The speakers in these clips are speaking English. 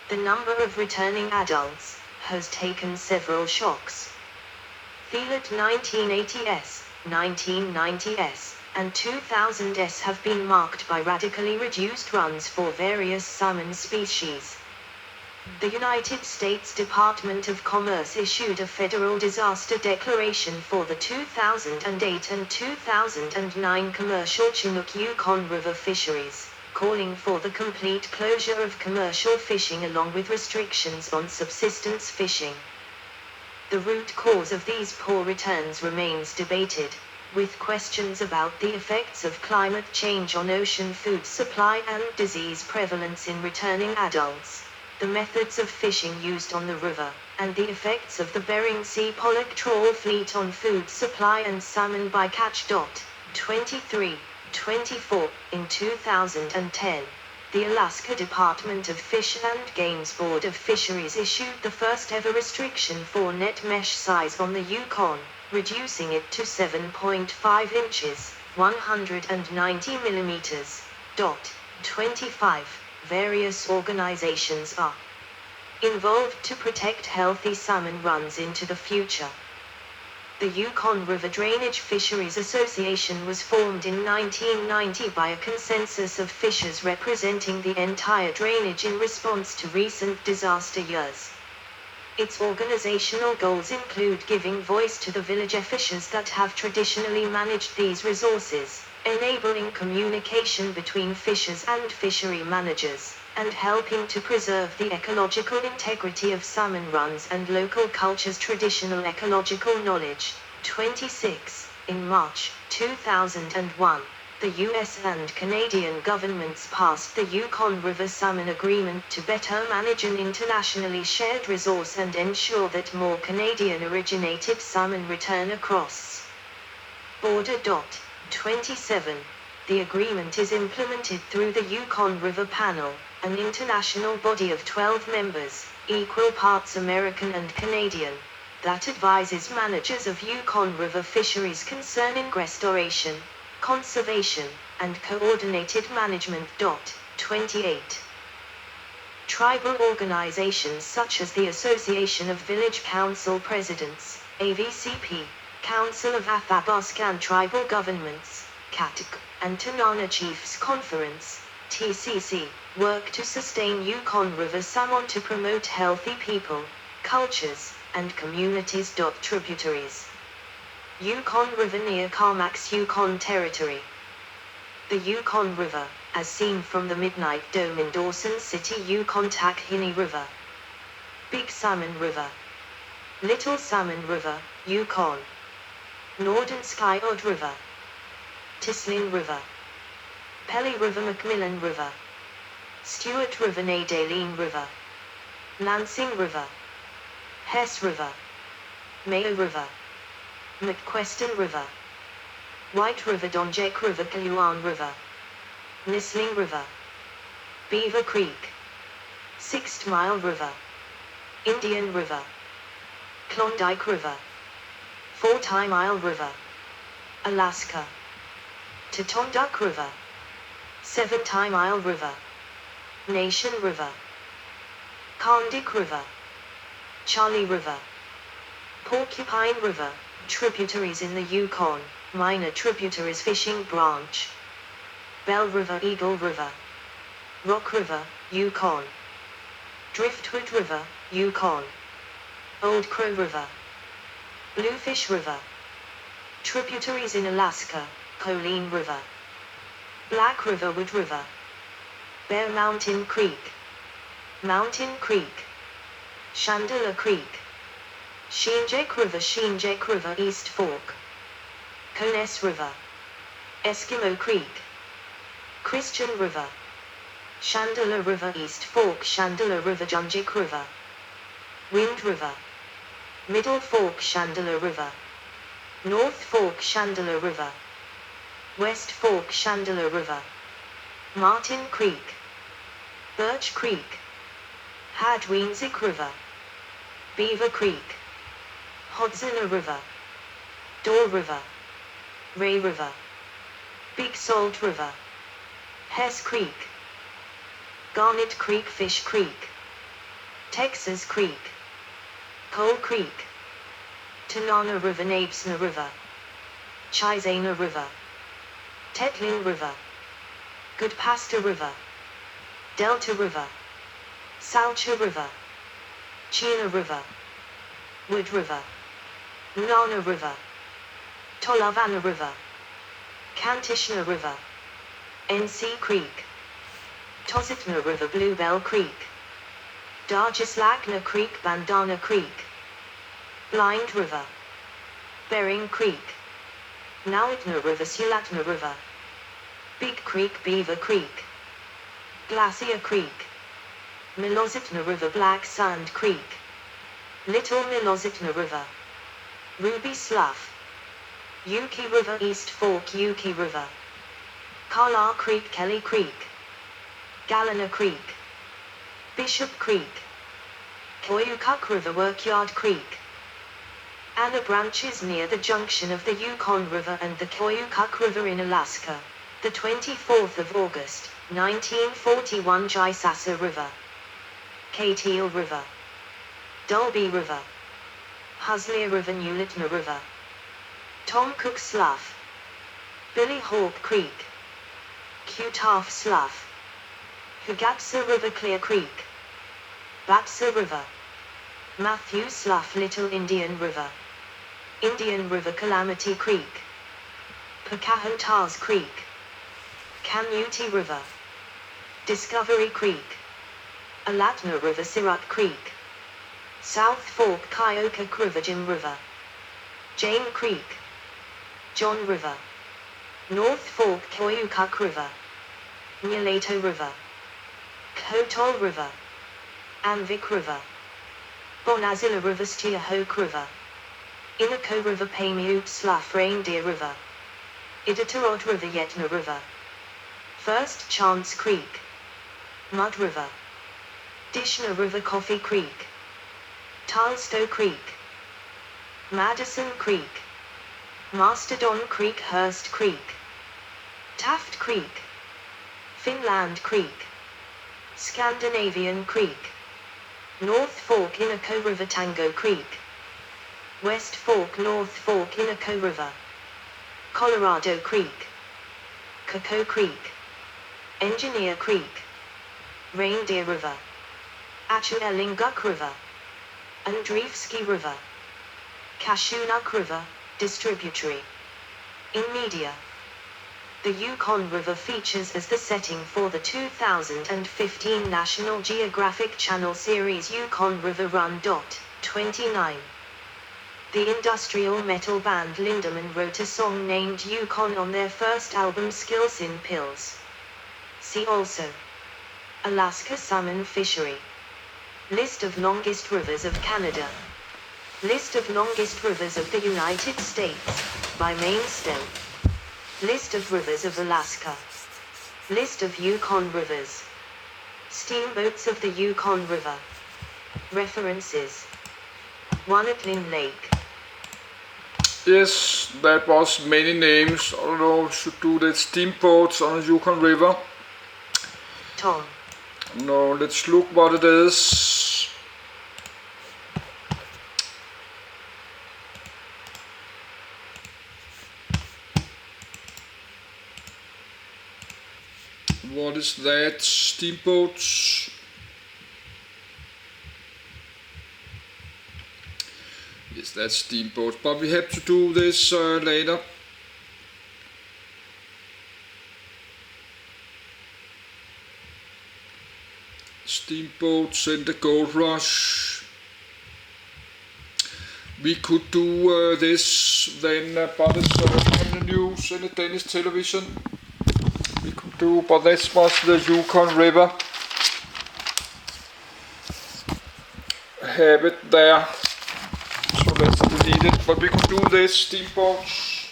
The number of returning adults has taken several shocks. Feel 1980s, 1990s, and 2000s have been marked by radically reduced runs for various salmon species. The United States Department of Commerce issued a federal disaster declaration for the 2008 and 2009 commercial Chinook Yukon River fisheries, calling for the complete closure of commercial fishing along with restrictions on subsistence fishing. The root cause of these poor returns remains debated, with questions about the effects of climate change on ocean food supply and disease prevalence in returning adults, the methods of fishing used on the river, and the effects of the Bering Sea pollock trawl fleet on food supply and salmon bycatch. 23-24 In 2010, the Alaska Department of Fish and Game's Board of Fisheries issued the first ever restriction for net mesh size on the Yukon, reducing it to 7.5 inches, 190 millimeters. 25 Various organizations are involved to protect healthy salmon runs into the future. The Yukon River Drainage Fisheries Association was formed in 1990 by a consensus of fishers representing the entire drainage in response to recent disaster years. Its organizational goals include giving voice to the villager fishers that have traditionally managed these resources, enabling communication between fishers and fishery managers, and helping to preserve the ecological integrity of salmon runs and local cultures' traditional ecological knowledge. 26 In March 2001, the US and Canadian governments passed the Yukon River Salmon Agreement to better manage an internationally shared resource and ensure that more Canadian-originated salmon return across border. 27 The agreement is implemented through the Yukon River Panel, an international body of 12 members, equal parts American and Canadian, that advises managers of Yukon River fisheries concerning restoration, conservation, and coordinated management. 28 Tribal organizations such as the Association of Village Council Presidents, AVCP, Council of Athabaskan Tribal Governments, CATC, and Tanana Chiefs Conference, TCC, work to sustain Yukon River salmon to promote healthy people, cultures, and communities. Tributaries. Yukon River near Carmack's Yukon Territory. The Yukon River, as seen from the Midnight Dome in Dawson City, Yukon. Takhini River, Big Salmon River, Little Salmon River, Yukon, Northern Odd River, Tisling River, Pelly River, Macmillan River, Stewart River, Nadaleen River, Lansing River, Hess River, Mayo River, McQuestion River, White River, Donjek River, Kaluan River, Nisling River, Beaver Creek, 6 Mile River, Indian River, Klondike River, 40 Mile River, Alaska, Tatonduck River, 70 Mile River, Nation River, Kandik River, Charlie River, Porcupine River. Tributaries in the Yukon, minor tributaries: Fishing Branch, Bell River, Eagle River, Rock River, Yukon, Driftwood River, Yukon, Old Crow River, Bluefish River. Tributaries in Alaska: Colleen River, Black River, Wood River, Bear Mountain Creek, Mountain Creek, Chandler Creek, Shinjek River, East Fork, Cones River, Eskimo Creek, Christian River, Chandler River, East Fork, Chandler River, Junjik River, Wind River, Middle Fork, Chandler River, North Fork, Chandler River, West Fork, Chandler River, Martin Creek, Birch Creek, Hadweenzik River, Beaver Creek, Hodzilla River, Door River, Ray River, Big Salt River, Hess Creek, Garnet Creek, Fish Creek, Texas Creek, Coal Creek, Tanana River, Nabesna River, Chisana River, Tetlin River, Good Pastor River, Delta River, Salcha River, Chena River, Wood River, Nana River, Tolavana River, Kantishna River, NC Creek, Tositna River, Bluebell Creek, Darjaslakna Creek, Bandana Creek, Blind River, Bering Creek, Nawitna River, Sulatna River, Big Creek, Beaver Creek, Glacier Creek, Milozitna River, Black Sand Creek, Little Milozitna River, Ruby Slough, Yuki River, East Fork Yuki River, Carlar Creek, Kelly Creek, Galena Creek, Bishop Creek, Koyukuk River, Workyard Creek, Anna branches near the junction of the Yukon River and the Koyukuk River in Alaska. The 24th of August, 1941, Jysasa River, Kateal River, Dolby River, Huslia River, Newlitna River, Tom Cook Slough, Billy Hawk Creek, Cutaff Slough, Hugatsa River, Clear Creek, Batsa River, Matthew Slough, Little Indian River, Indian River, Calamity Creek, Pocahontas Creek, Camuti River, Discovery Creek, Alatna River, Sirat Creek, South Fork, Kyoka River, Jim River, Jane Creek, John River, North Fork, Koyukuk River, Nyalato River, Kotol River, Anvik River, Bonazilla River, Steerhoek River, Inako River, Pamute Slough, Reindeer River, Iditarod River, Yetna River, First Chance Creek, Mud River, Dishna River, Coffee Creek, Talstow Creek, Madison Creek, Mastodon Creek, Hurst Creek, Taft Creek, Finland Creek, Scandinavian Creek, North Fork, Inako River, Tango Creek, West Fork, North Fork, Inako River, Colorado Creek, Cocoa Creek, Engineer Creek, Reindeer River, Achuelinguk River, Andreevsky River, Kashunuk River, Distributary. In media, the Yukon River features as the setting for the 2015 National Geographic Channel series Yukon River Run. 29. The industrial metal band Lindemann wrote a song named Yukon on their first album Skills in Pills. See also Alaska Salmon Fishery, List of longest rivers of Canada, List of longest rivers of the United States, by main stem, List of rivers of Alaska, List of Yukon rivers, Steamboats of the Yukon River, References, Wanatling Lake. Yes, that was many names. I don't know, should do the steamboats on the Yukon River. Tom. No, let's look what it is. What is that? Steamboats. Yes, that's steamboats, but we have to do this later. Steamboats in the gold rush. We could do this then, but it's in the news, in the Danish television. We could do, but this was the Yukon River. Have it there. So let's delete it, but we could do this steamboats.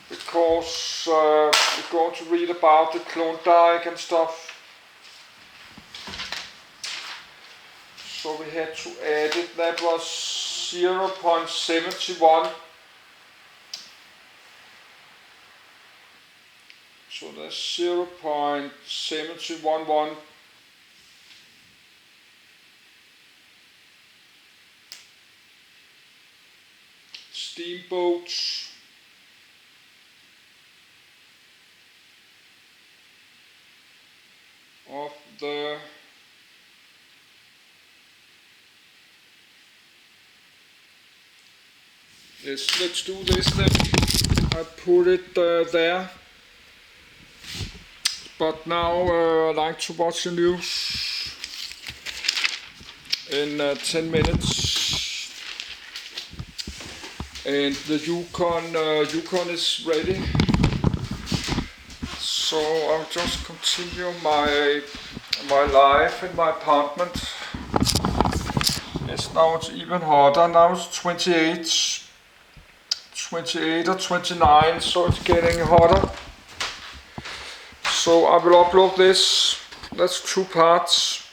Because we're going to read about the Klondike and stuff. So we had to add it. That was 0.71. So that's 0.711. steamboats. Of the yes, let's do this then. I put it there. But now I like to watch the news in 10 minutes. And the Yukon is ready. So I'll just continue my life in my apartment. Yes, now it's even hotter. Now it's 28 or 29, so it's getting hotter. So I will upload this. That's 2 parts.